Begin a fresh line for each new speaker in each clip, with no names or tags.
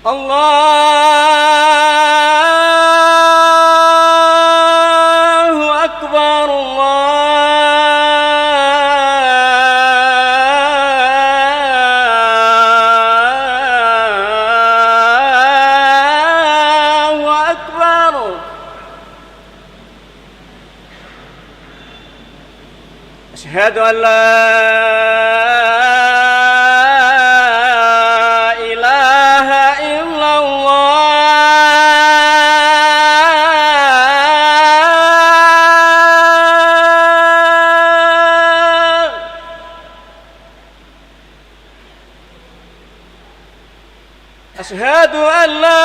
Allahu Akbar, Allahu Akbar. Asyhadu an la أشهد أن لا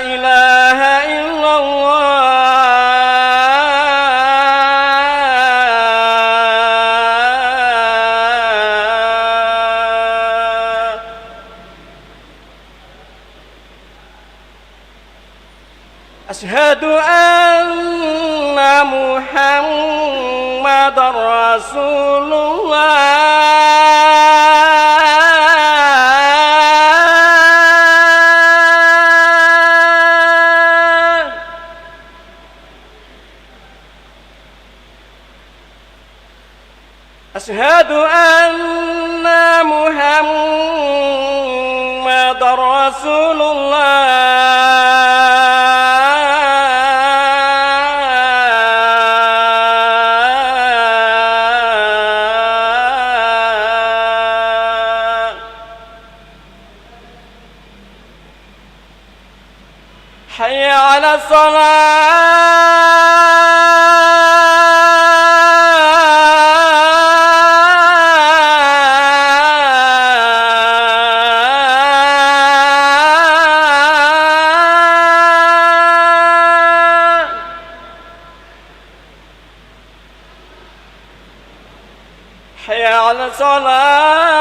إله إلا الله. أشهد أن محمد رسول الله. أشهد أن محمد رسول الله. حي على الصلاة. حي على الصلاة.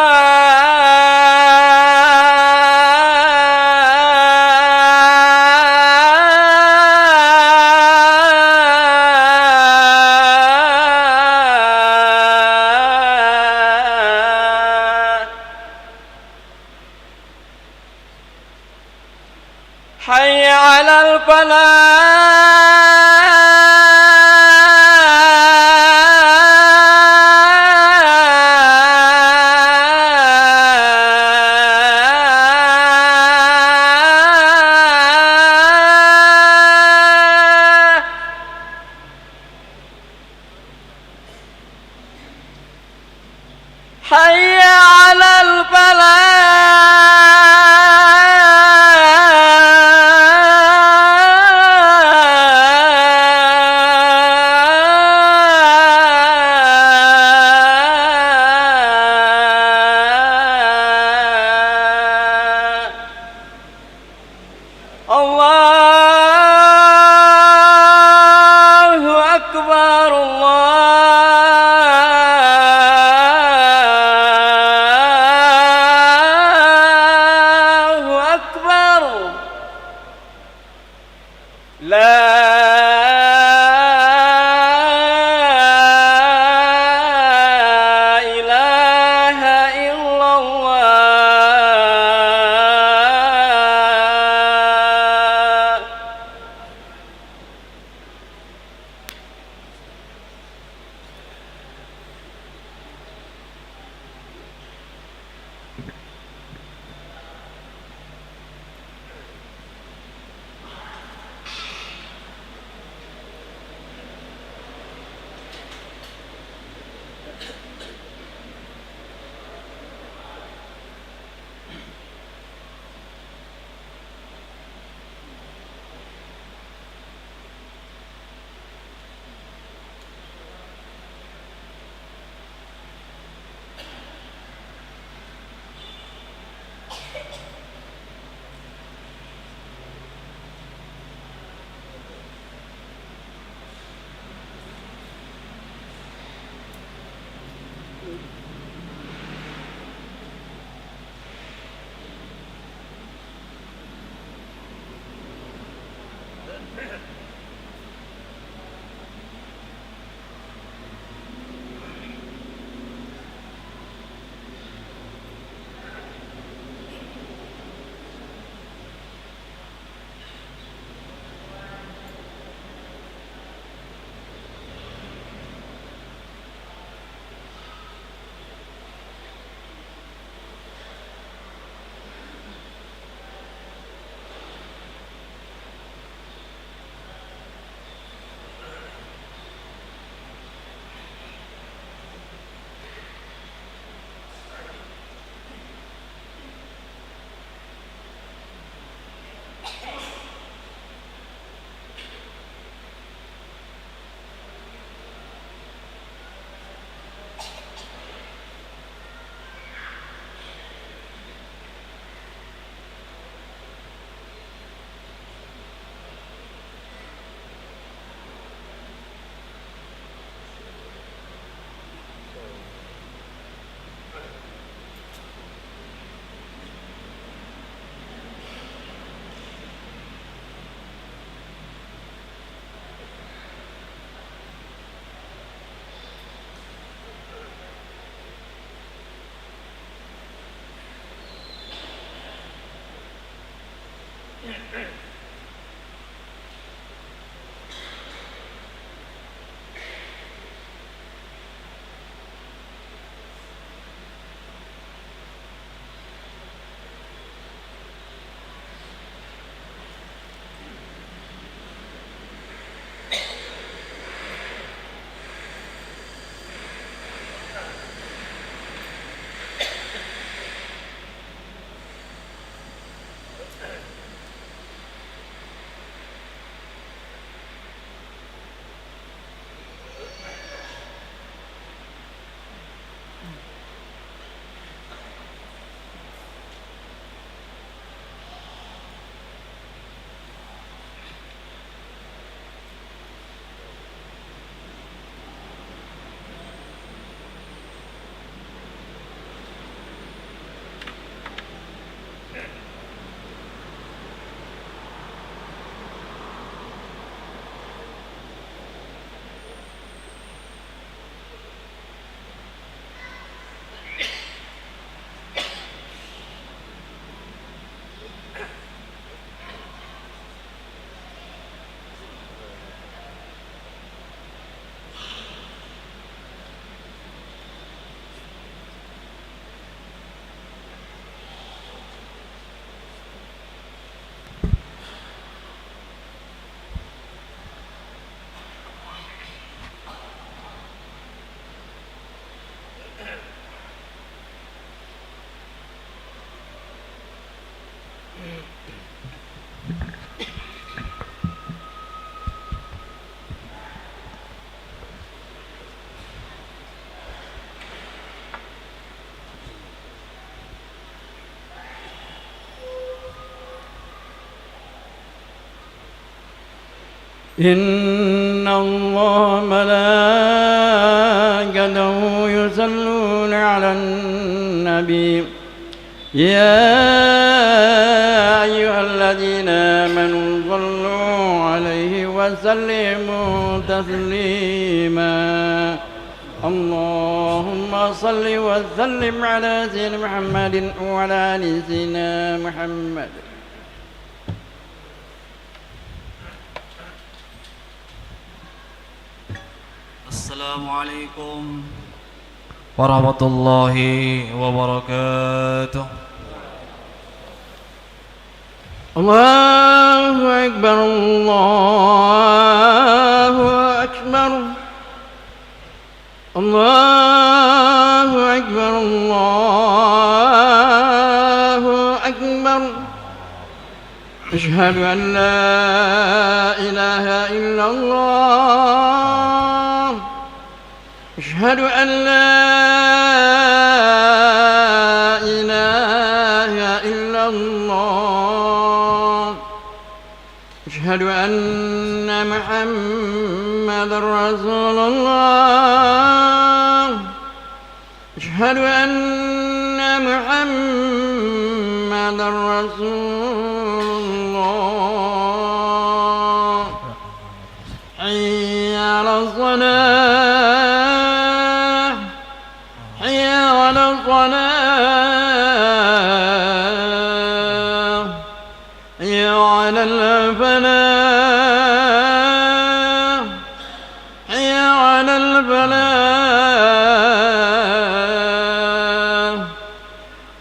حي على الفلاح. حي على الفلاح. الله أكبر، الله أكبر. لا إله إلا الله.
إن الله ملائكته يصلون على النبي يا أيها الذين آمنوا صلوا عليه وسلموا تسليما اللهم صل وسلم على سيدنا محمد وعلى آل سيدنا محمد.
Assalamualaikum warahmatullahi wabarakatuh.
Allahu Akbar, Allahu Akbar, Allahu Akbar, Allahu Akbar. Asyhadu an la ilaha illallah, asyhadu an la ilaha illallah, asyhadu anna Muhammadar Rasulullah, asyhadu anna Muhammadar Rasulullah. Hayya 'alas shalah, hayya 'alas shalah, hayya 'alal falah, hayya 'alal falah.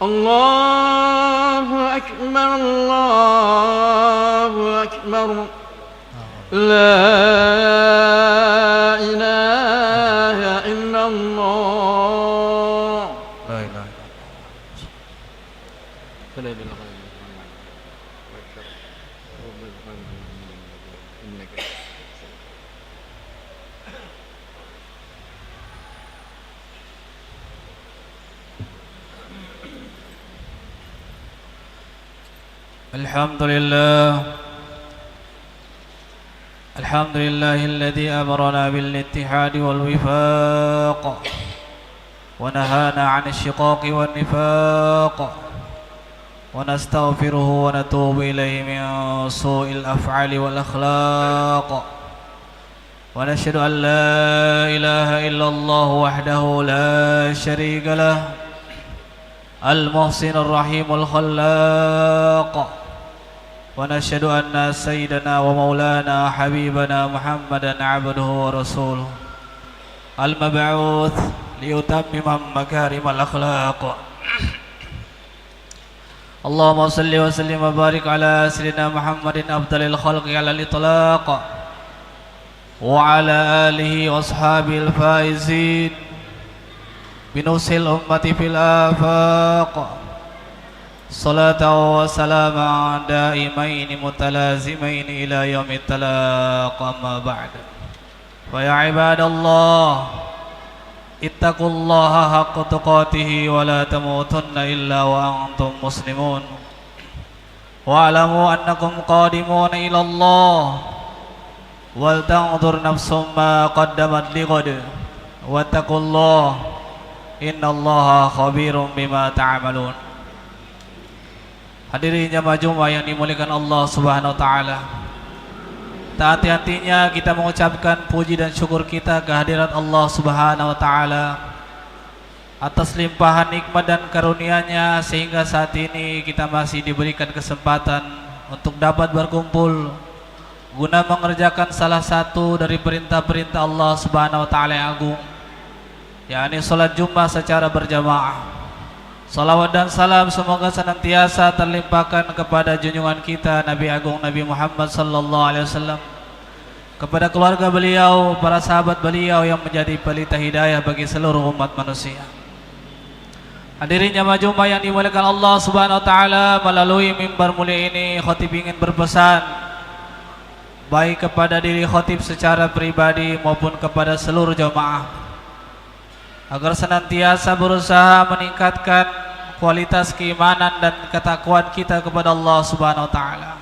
Allahu Akbar, Allahu Akbar. La ilaha illallah.
La ilaha Alhamdulillah. الحمد لله الذي أمرنا بالاتحاد والوفاق ونهانا عن الشقاق والنفاق ونستغفره ونتوب إليه من سوء الأفعال والأخلاق ونشهد أن لا إله إلا الله وحده لا شريك له المحسن الرحيم الخلاق ونشهد أن سيدنا ومولانا حبيبنا محمدا عبده ورسوله المبعوث ليتمم مكارم الأخلاق. اللهم صل وسلم وبارك على سيدنا محمد أفضل الخلق على الإطلاق وعلى آله وأصحابه الفائزين بنصح الأمة في الآفاق صلاة وسلاما دائمين متلازمين إلى يوم التلاق. أما بعد فيا عباد الله اتقوا الله حق تقاته ولا تموتن إلا وأنتم مسلمون واعلموا أنكم قادمون إلى الله ولتنظر نفس ما قدمت لغد واتقوا الله إن الله خبير بما تعملون. Hadirin jamaah Jumat yang dimuliakan Allah Subhanahu wa taala. Tak hati-hatinya kita mengucapkan puji dan syukur kita kehadirat Allah Subhanahu wa taala atas limpahan nikmat dan karunia-Nya sehingga saat ini kita masih diberikan kesempatan untuk dapat berkumpul guna mengerjakan salah satu dari perintah-perintah Allah Subhanahu wa taala yang agung, yakni salat Jumat secara berjamaah. Salawat dan salam semoga senantiasa terlimpahkan kepada junjungan kita Nabi Agung Nabi Muhammad sallallahu alaihi wasallam, kepada keluarga beliau, para sahabat beliau yang menjadi pelita hidayah bagi seluruh umat manusia. Hadirin jamaah Jumat yang dimuliakan Allah Subhanahu wa taala, melalui mimbar mulia ini khatib ingin berpesan baik kepada diri khatib secara pribadi maupun kepada seluruh jamaah agar senantiasa berusaha meningkatkan kualitas keimanan dan ketakwaan kita kepada Allah Subhanahu wa taala.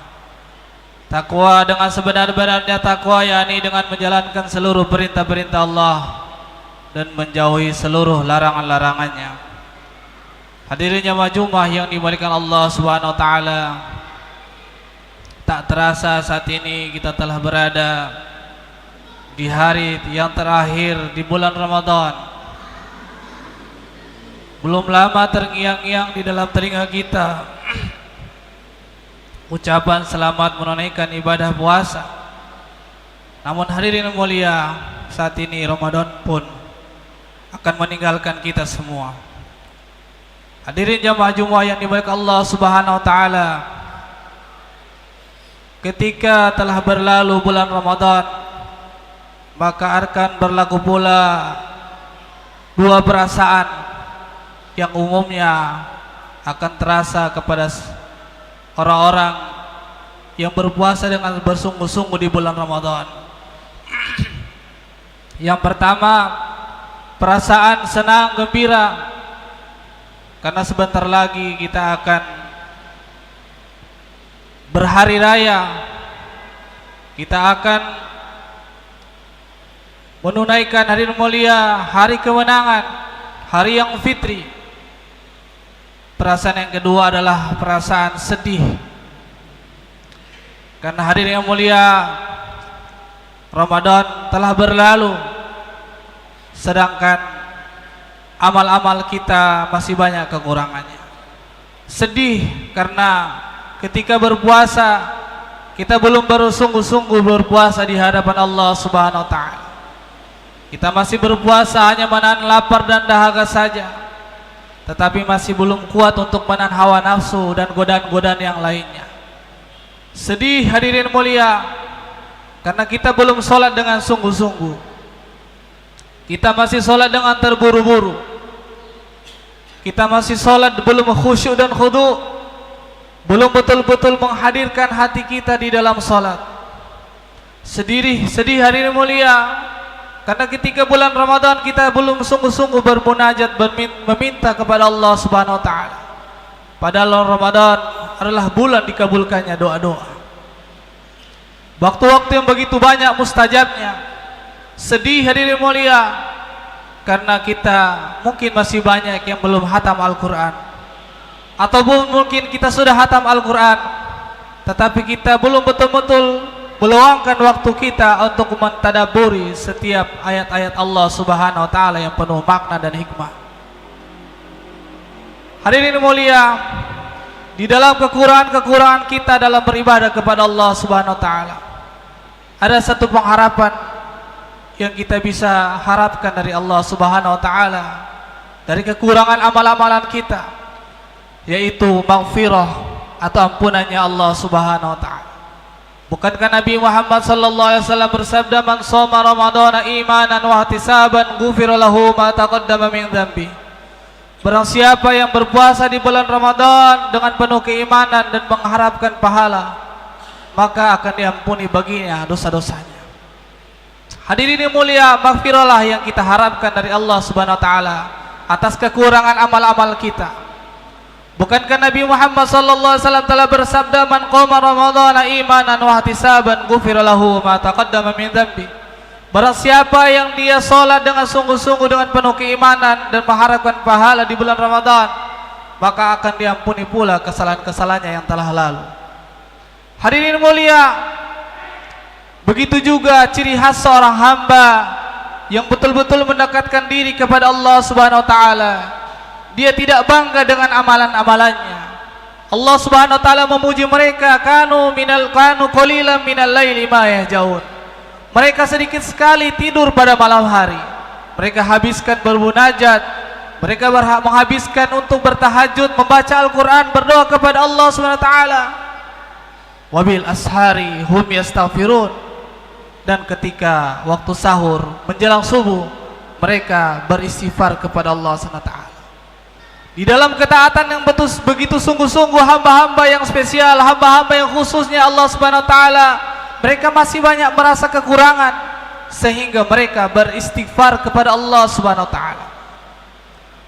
Takwa dengan sebenar-benarnya takwa, yakni dengan menjalankan seluruh perintah-perintah Allah dan menjauhi seluruh larangan-larangannya. Hadirin jamaah Jumat yang dimuliakan Allah Subhanahu wa taala, tak terasa saat ini kita telah berada di hari yang terakhir di bulan Ramadan. Belum lama terngiang-ngiang di dalam telinga kita ucapan selamat menunaikan ibadah puasa. Namun hadirin mulia, saat ini Ramadan pun akan meninggalkan kita semua. Hadirin jamaah Jumat yang dimuliakan Allah Subhanahu wa taala, ketika telah berlalu bulan Ramadan, maka akan berlaku pula dua perasaan yang umumnya akan terasa kepada orang-orang yang berpuasa dengan bersungguh-sungguh di bulan Ramadan. Yang pertama, perasaan senang gembira, karena sebentar lagi kita akan berhari raya. Kita akan menunaikan hari mulia, hari kemenangan, hari yang fitri. Perasaan yang kedua adalah perasaan sedih, karena hadirin yang mulia, Ramadan telah berlalu, sedangkan amal-amal kita masih banyak kekurangannya. Sedih karena ketika berpuasa kita belum bersungguh-sungguh berpuasa di hadapan Allah Subhanahu wa taala. Kita masih berpuasa hanya menahan lapar dan dahaga saja, tetapi masih belum kuat untuk menahan hawa nafsu dan godaan-godaan yang lainnya. Sedih hadirin mulia, karena kita belum sholat dengan sungguh-sungguh. Kita masih sholat dengan terburu-buru. Kita masih sholat belum khusyuk dan khudu', belum betul-betul menghadirkan hati kita di dalam sholat. Sedih hadirin mulia, karena ketika bulan Ramadan kita belum sungguh-sungguh bermunajat, meminta kepada Allah Subhanahu wa taala. Padahal Ramadan adalah bulan dikabulkannya doa-doa. Waktu-waktu yang begitu banyak mustajabnya. Sedih hadirin mulia, karena kita mungkin masih banyak yang belum hatam Al-Quran, ataupun mungkin kita sudah hatam Al-Quran, tetapi kita belum betul-betul meluangkan waktu kita untuk mentadaburi setiap ayat-ayat Allah Subhanahu wa taala yang penuh makna dan hikmah. Hadirin mulia, di dalam kekurangan-kekurangan kita dalam beribadah kepada Allah Subhanahu wa taala, ada satu pengharapan yang kita bisa harapkan dari Allah Subhanahu wa taala dari kekurangan amal-amalan kita, yaitu maghfirah atau ampunannya Allah Subhanahu wa taala. Bukankah Nabi Muhammad sallallahu alaihi wasallam bersabda, "Man shoma ramadhana imanan wa ihtisaban ghufira lahu ma taqaddama min dzambi." Barang siapa yang berpuasa di bulan Ramadan dengan penuh keimanan dan mengharapkan pahala, maka akan diampuni baginya dosa-dosanya. Hadirin yang mulia, maghfirahlah yang kita harapkan dari Allah Subhanahu wa taala atas kekurangan amal-amal kita. Bukankah Nabi Muhammad sallallahu alaihi wasallam telah bersabda, "Man qama ramadhana imanan wa ihtisaban ghufira lahu ma taqaddama min dzambi." Barang siapa yang dia salat dengan sungguh-sungguh dengan penuh keimanan dan mengharapkan pahala di bulan Ramadan, maka akan diampuni pula kesalahan-kesalahannya yang telah lalu. Hadirin mulia, begitu juga ciri khas seorang hamba yang betul-betul mendekatkan diri kepada Allah Subhanahu wa taala. Dia tidak bangga dengan amalan-amalannya. Allah Subhanahu wa taala memuji mereka, kanu qalilan minal laili ma yahjaun. Mereka sedikit sekali tidur pada malam hari. Mereka habiskan bermunajat, mereka menghabiskan untuk bertahajud, membaca Al-Qur'an, berdoa kepada Allah Subhanahu wa taala. Wabil ashari hum yastaghfirun. Dan ketika waktu sahur menjelang subuh, mereka beristighfar kepada Allah Subhanahu wa taala. Di dalam ketaatan yang begitu sungguh-sungguh, hamba-hamba yang spesial, hamba-hamba yang khususnya Allah Subhanahu wa taala, mereka masih banyak merasa kekurangan sehingga mereka beristighfar kepada Allah Subhanahu wa taala.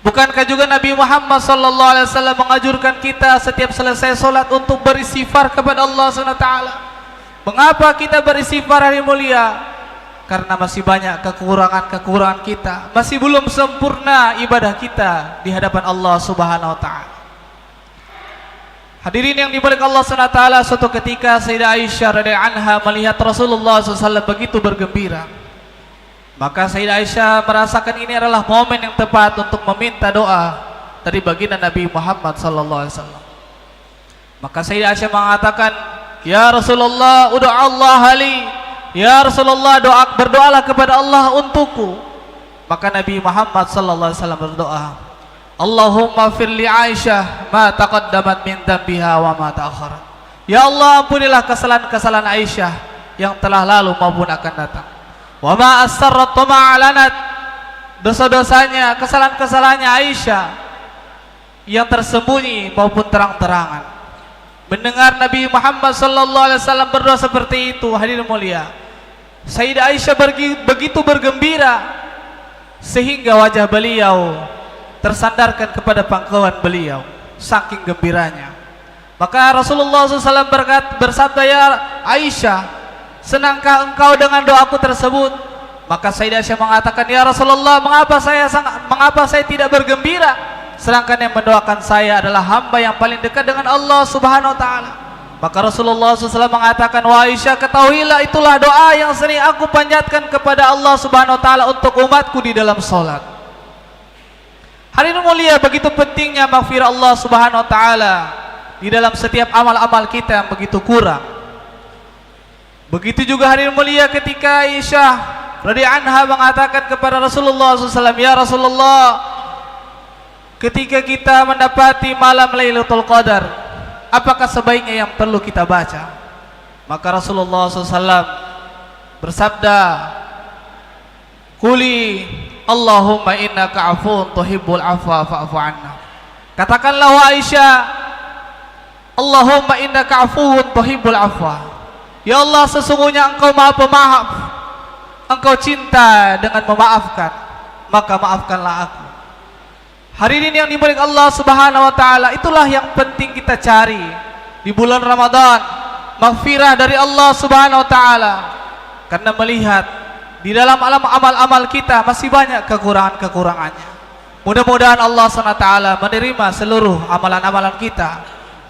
Bukankah juga Nabi Muhammad sallallahu alaihi wasallam mengajurkan kita setiap selesai salat untuk beristighfar kepada Allah Subhanahu wa taala? Mengapa kita beristighfar hari mulia? Karena masih banyak kekurangan-kekurangan kita, masih belum sempurna ibadah kita di hadapan Allah Subhanahu wa taala. Hadirin yang dimuliakan Allah SWT, suatu ketika Sayyidah Aisyah radhiyallahu anha melihat Rasulullah SAW begitu bergembira. Maka Sayyidah Aisyah merasakan ini adalah momen yang tepat untuk meminta doa dari baginda Nabi Muhammad SAW. Maka Sayyidah Aisyah mengatakan, "Ya Rasulullah, ud'a Allah li." Ya Rasulullah, berdoalah kepada Allah untukku. Maka Nabi Muhammad SAW berdoa, Allahumma firli Aisyah ma taqaddamat min dambiha wa ma ta'akharat. Ya Allah, ampunilah kesalahan-kesalahan Aisyah yang telah lalu maupun akan datang. Wa ma asarrat wa ma alanat, dosa-dosanya, kesalahan-kesalahannya Aisyah yang tersembunyi maupun terang-terangan. Mendengar Nabi Muhammad SAW berdoa seperti itu, hadirin mulia, Sayyidah Aisyah begitu bergembira sehingga wajah beliau tersandarkan kepada pangkuan beliau, saking gembiranya. Maka Rasulullah SAW bersabda, "Ya Aisyah, senangkah engkau dengan doaku tersebut?" Maka Sayyidah Aisyah mengatakan, "Ya Rasulullah, mengapa saya tidak bergembira, sedangkan yang mendoakan saya adalah hamba yang paling dekat dengan Allah Subhanahu wa taala." Maka Rasulullah SAW mengatakan, "Wahai Aisyah, ketahuilah itulah doa yang sering aku panjatkan kepada Allah Subhanahu wa taala untuk umatku di dalam salat." Hadirin mulia, begitu pentingnya maghfirah Allah Subhanahu wa taala di dalam setiap amal-amal kita yang begitu kurang. Begitu juga hadirin mulia ketika Aisyah radhiyallahu anha mengatakan kepada Rasulullah SAW, "Ya Rasulullah, ketika kita mendapati malam Lailatul Qadar, apakah sebaiknya yang perlu kita baca?" Maka Rasulullah SAW bersabda, "Quli Allahumma innaka afuwun tuhibbul afwa fa'fu anna." Katakanlah wahai Aisyah, Allahumma innaka afuwun tuhibbul afwa. Ya Allah, sesungguhnya engkau maha pemaaf, engkau cinta dengan memaafkan, maka maafkanlah aku. Hadirin yang dimuliakan Allah Subhanahu wa taala, itulah yang penting kita cari di bulan Ramadan, maghfirah dari Allah Subhanahu wa taala. Karena melihat di dalam amal-amal kita masih banyak kekurangan-kekurangannya. Mudah-mudahan Allah SWT menerima seluruh amalan-amalan kita,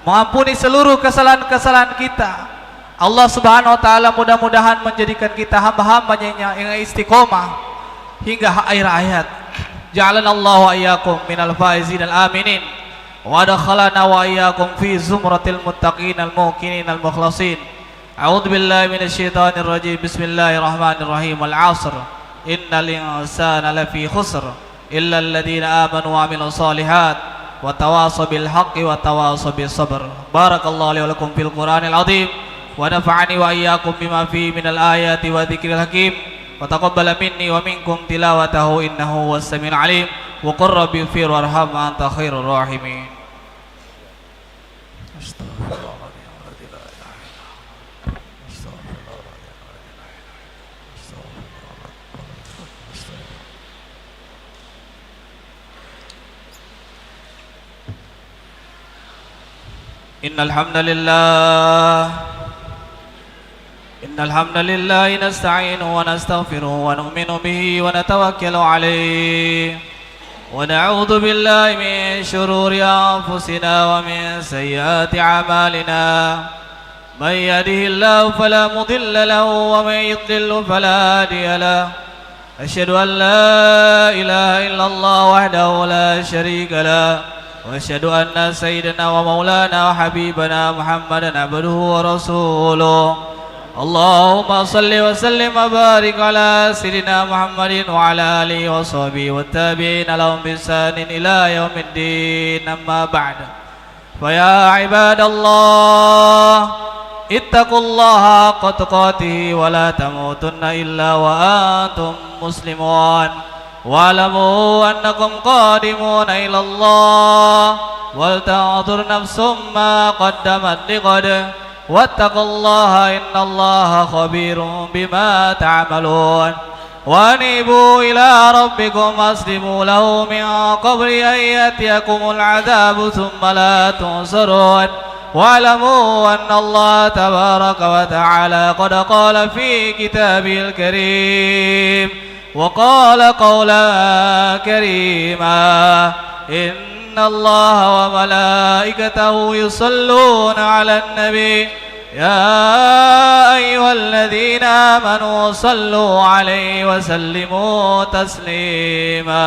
mengampuni seluruh kesalahan-kesalahan kita. Allah Subhanahu wa taala mudah-mudahan menjadikan kita hamba-hambanya yang istiqomah hingga akhir hayat. Ja'alanallahu wa iyyakum minal faizin al-aminin wa adkhalana wa iyyakum fi zumratil muttaqin al-muqinin al-mukhlasin. A'udzu billahi minasyaitonir rajim. Bismillahirrahmanirrahim. Wal 'ashr. Innal insana lafi khusr illa alladhina amanu wa 'amilus solihat wa tawasaw bil haqqi wa tawasaw bis sabr. Barakallahu li wa lakum fil Qur'anil 'azim wa nafa'ani wa iyyakum bima fihi minal ayati wa dzikril hakim wa taqabbala minni wa minkum tilawatahu innahu was samiul 'alim. Wa qur rabbi ighfir warham anta khairur rahimin. Innal hamdalillah nasta'inuhu wa nastaghfiruhu wa nu'minu bihi wa natawakkalu alayhi wa na'udzu billahi min shururi anfusina wa min sayyiati a'malina. Man yahdihillahu fala mudilla lahu wa man yudlil fala hadiya lahu. Asyhadu an la ilaha illallah wahdahu la syarika lahu wa asyhadu anna sayyidana wa maulana wa habibana Muhammadan abduhu wa rasuluh. Allahumma salli wa sallim wa barik ala sayyidina Muhammadin wa ala alihi wa sahbihi wa tabi'in lahum bi ihsanin ila yaumiddin. Amma ba'd. Fa ya ibadallah, ittaqullaha haqqa tuqatih wa la tamutunna illa wa antum muslimun. Wa'lamu annakum qadimuna ila Allah wal ta'dhur nafsum ma qaddamat liqad wattaqullaha innallaha khabirum bima ta'malun. Wa anibu ila rabbikum aslimu lahu min qabli an yatiyakumul adzabu thumma la tunsarun. واعلموا أن الله تبارك وتعالى قد قال في كتابه الكريم وقال قولا كريما إن الله وملائكته يصلون على النبي يا أيها الذين آمنوا صلوا عليه وسلموا تسليما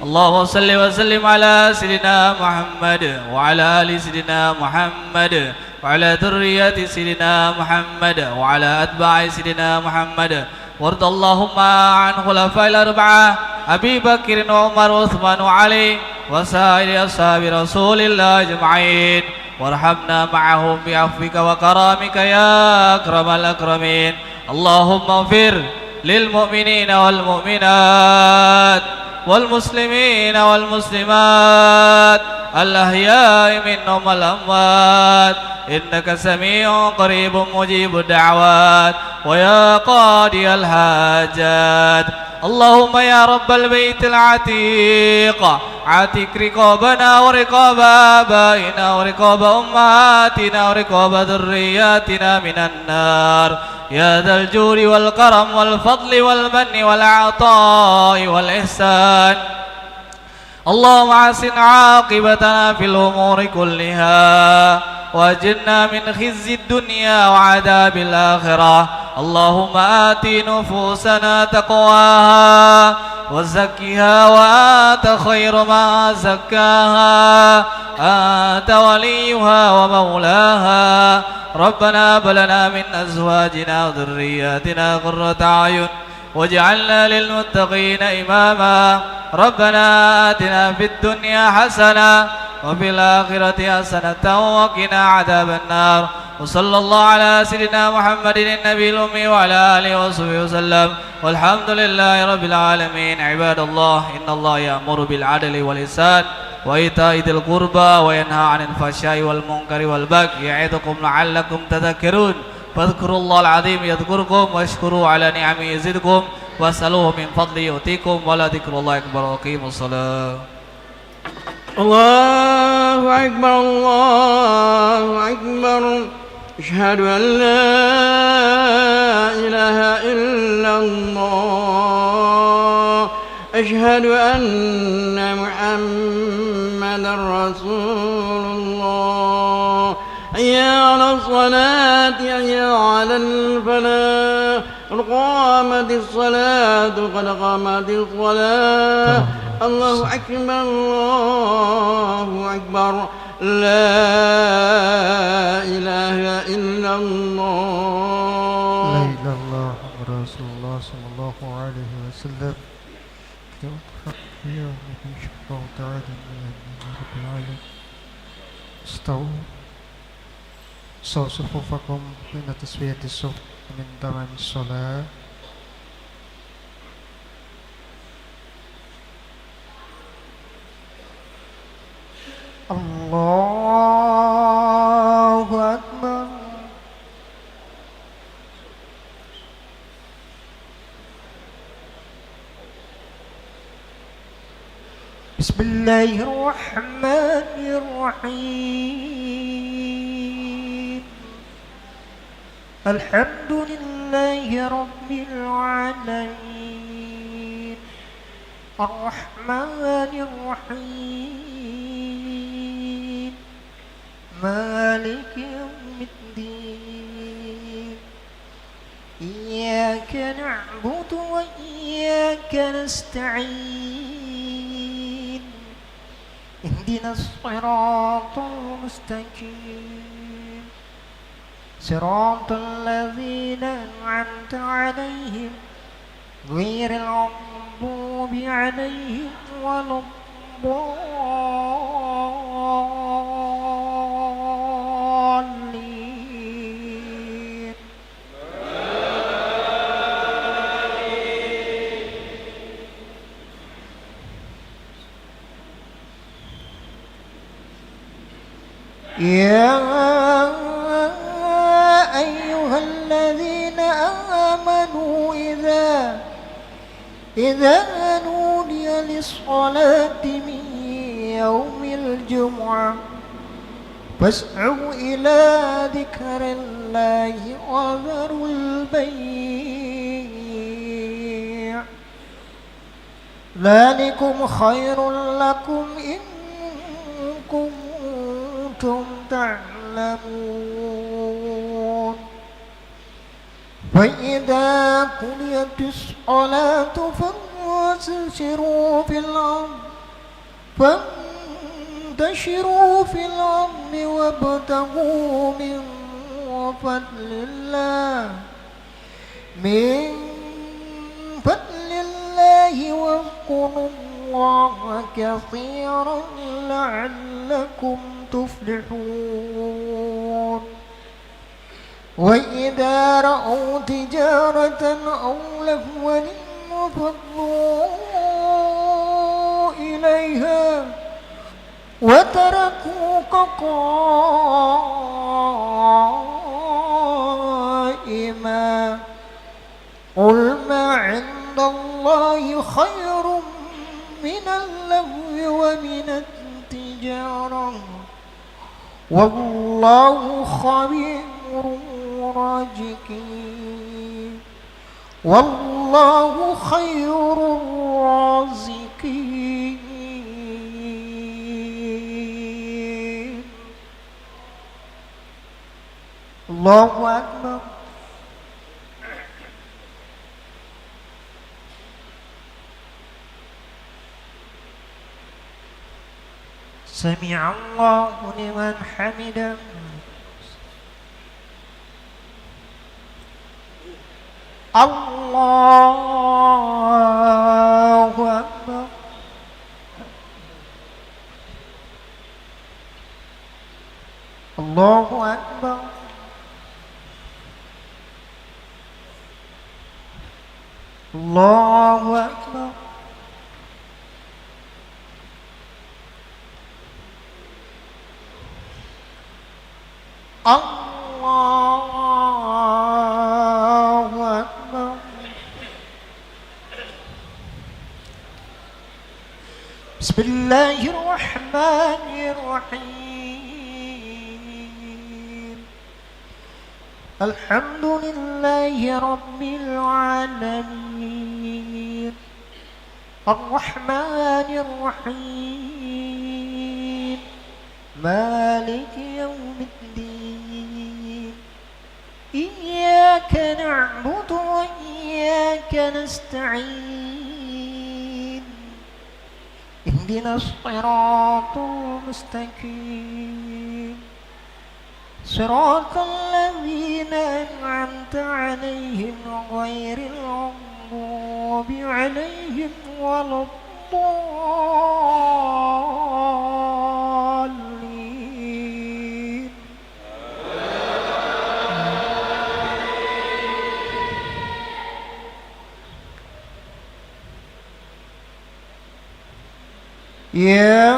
اللهم صل وسلم على سيدنا محمد وعلى آل سيدنا محمد وعلى ذرية سيدنا محمد وعلى أتباع سيدنا محمد وارض اللهم عن خلفاء الأربعة أبي بكر وعمر وعثمان وعلي وسائر أصحاب رسول الله أجمعين وارحمنا معهم بعفوك وكرامك يا أكرم الأكرمين اللهم اغفر للمؤمنين والمؤمنات والمسلمين والمسلمات الأحياء منهم والأموات إنك سميع قريب مجيب الدعوات ويا قاضي الحاجات اللهم يا رب البيت العتيق عتق رقابنا ورقاب آبائنا ورقاب أمهاتنا ورقاب ذرياتنا من النار يا ذا الجود والكرم والفضل والمن والعطاء والإحسان اللهم أحسن عاقبتنا في الأمور كلها وأجرنا من خزي الدنيا وعذاب الآخرة اللهم آت نفوسنا تقواها وزكها وأنت خير ما زكاها أنت وليها ومولاها ربنا هب لنا من أزواجنا وذرياتنا قرة أعين واجعلنا للمتقين إماما ربنا آتنا في الدنيا حسنة وفي الآخرة حسنة وقنا عذاب النار وصلى الله على سيدنا محمد النبي الأمي وعلى آله وصحبه وسلم والحمد لله رب العالمين عباد الله إن الله يأمر بالعدل والإحسان وإيتاء ذي القربى وينهى عن الفحشاء والمنكر والبغي يعظكم لعلكم تذكرون فاذكروا الله العظيم يذكركم واشكروا على نعمه يزدكم واسألوه من فضله يؤتيكم ولذكر الله أكبر وأقيموا الصلاة
الله أكبر الله أكبر أشهد أن لا إله إلا الله أشهد أن محمدا رسول الله حي على الصلاة حي على الفلاح قد قامت الصلاة قد قامت الصلاة الله أكبر الله أكبر لا إله إلا الله
لا إله إلا الله محمد رسول الله صلى الله عليه وسلم يا نبي الله تعالى رب العالمين استووا صوا صفوفكم من تسوية الصف من تمام الصلاة الله أكبر بسم الله الرحمن الرحيم الحمد لله رب العالمين الرحمن الرحيم مالك يوم الدين إياك نعبد وإياك نستعين اهدنا الصراط المستقيم صراط الذين أنعمت عليهم غير المغضوب عليهم ولا الضالين يا أيها الذين آمنوا إذا نودي للصلاة من يوم الجمعة الجمعة فاسعوا إلى ذكر الله وذروا البيع ذلكم خير لكم إن كنتم تعلمون فإذا قضيت الصلاة فانتشروا في الأرض وابتغوا من فضل الله واذكروا الله كثيرا لعلكم تفلحون وإذا رأوا تجارة أو لهوا انفضوا إليها وتركوك قائما قل ما عند الله خير من اللهو ومن التجارة والله خبير الرازقين والله خير الرازقين. الله أكبر. سمع الله لمن حمده. الله أكبر. الله أكبر. الله أكبر. الله أكبر. بسم الله الرحمن الرحيم الحمد لله رب العالمين الرحمن الرحيم مالك يوم الدين إياك نعبد وإياك نستعين اهدنا الصراط المستقيم صراط الذين أنعمت عليهم غير المغضوب عليهم ولا الضالين. يا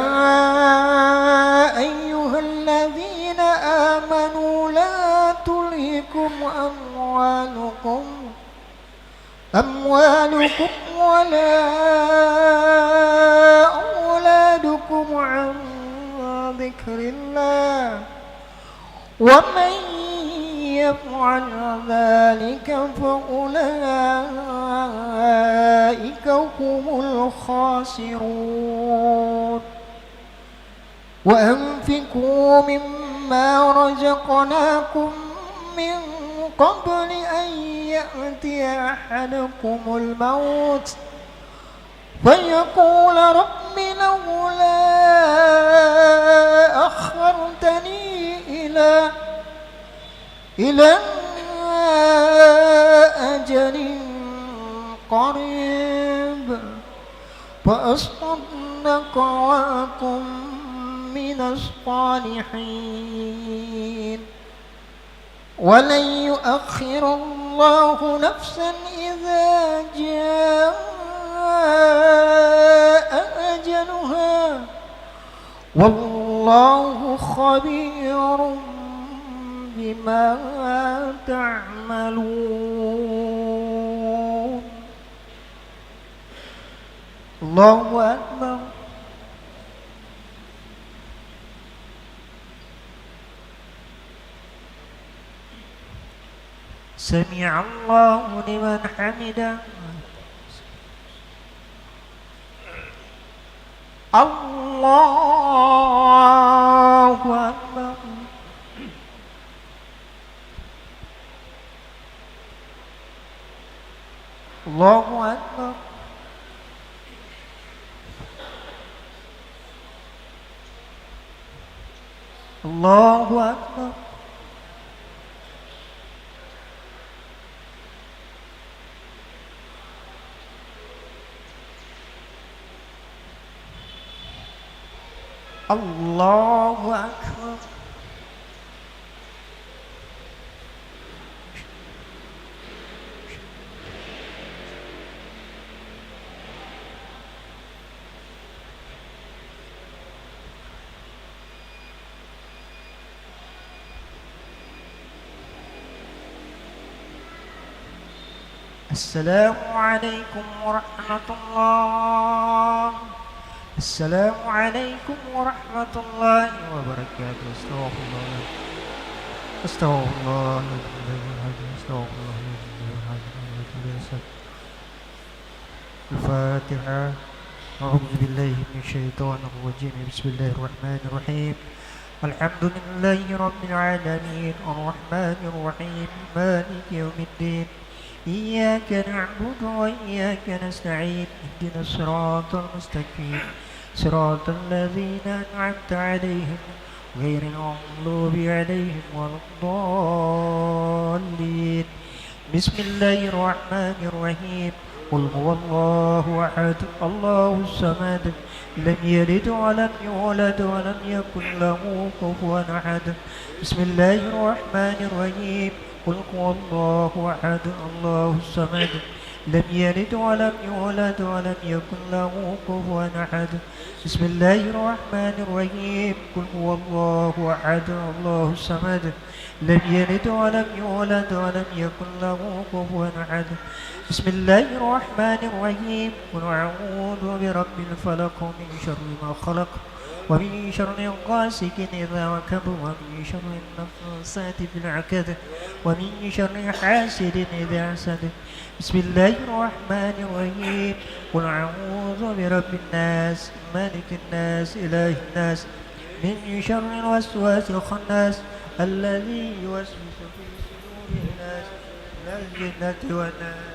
أيها الذين آمنوا لا تلهكم أموالكم ولا أولادكم عن ذكر الله ومن يفعل ذلك فأولئك هم الخاسرون. وأنفقوا مما رزقناكم من قبل أن يأتي أحدكم الموت فيقول رب لولا أخرتني إلى أجل قريب فأصدق وأكن من الصالحين ولن يؤخر الله نفسا إذا جاء أجلها والله خبير بما تعملون. الله أكبر. سمع الله لمن حمده الله أكبر الله أكبر الله أكبر الله أكبر السلام عليكم ورحمة الله. السلام عليكم ورحمة الله وبركاته. استغفر الله. استغفر الله. استغفر الله. الفاتحة. أعوذ بالله من الشيطان الرجيم. بسم الله الرحمن الرحيم. الحمد لله رب العالمين الرحمن الرحيم مالك يوم الدين. إياك نعبد وإياك نستعين. اهدنا الصراط المستقيم صراط الذين أنعمت عليهم غير المغضوب عليهم ولا الضالين. بسم الله الرحمن الرحيم. قل هو الله أحد الله الصمد لم يلد ولم يولد ولم يكن له كفوا أحد. بسم الله الرحمن الرحيم. قل هو الله أحد الله الصمد لم يلد ولم يولد ولم يكن له كفوا أحد. بسم الله الرحمن الرحيم. قل هو الله أحد الله الصمد لم يلد ولم يولد ولم يكن له كفوا أحد. بسم الله الرحمن الرحيم. قل أعوذ برب الفلق من شر ما خلق ومن شر غاسق إذا وقب ومن شر النفاثات في العقد ومن شر حاسد إذا حسد. بسم الله الرحمن الرحيم. قل أعوذ برب الناس مالك الناس إله الناس من شر الوسواس الخناس الذي يوسوس في صدور الناس من الجنة والناس.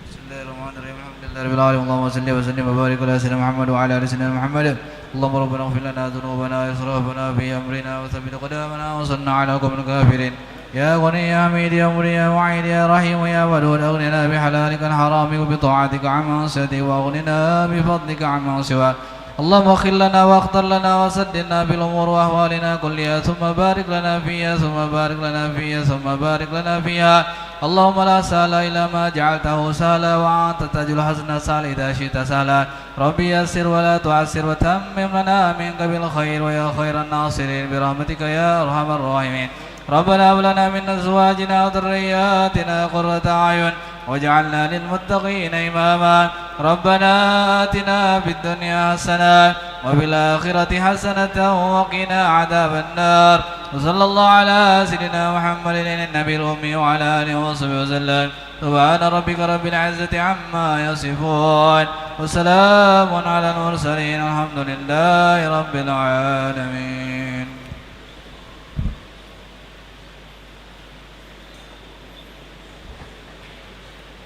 بسم الله الرحمن الرحيم. الحمد لله رب العالمين. اللهم صل وسلم وبارك على سيدنا محمد وعلى ال سيدنا محمد. اللهم ربنا اغفر لنا ذنوبنا واسرافنا في امرنا وثبت قدامنا وانصرنا على القوم الكافرين. يا غني يا حميد يا مريد يا معيد يا رحيم يا ودود اغننا بحلالك الحرام وبطاعتك عما سدي واغننا بفضلك عما سواك. اللهم اغفر لنا واختر لنا وسددنا بالامور واهوالنا كلها ثم بارك لنا فيها ثم بارك لنا فيها ثم بارك لنا فيها. اللهم لا سهل إلا ما جعلته سهلا وأنت تجعل الحزن سهلا إذا شئت سهلا. ربي يسر ولا تعسر وتمم لنا منك بالخير ويا خير الناصرين برحمتك يا أرحم الراحمين. ربنا هب لنا من أزواجنا وذرياتنا قرة أعين واجعلنا للمتقين إماما. ربنا آتنا في الدنيا حسنة وفي الآخرة حسنة وقنا عذاب النار. وصلى الله على سيدنا محمد النبي الأمي وعلى آله وصحبه وسلم. سبحان ربك رب العزة عما يصفون وسلام على المرسلين الحمد لله رب العالمين.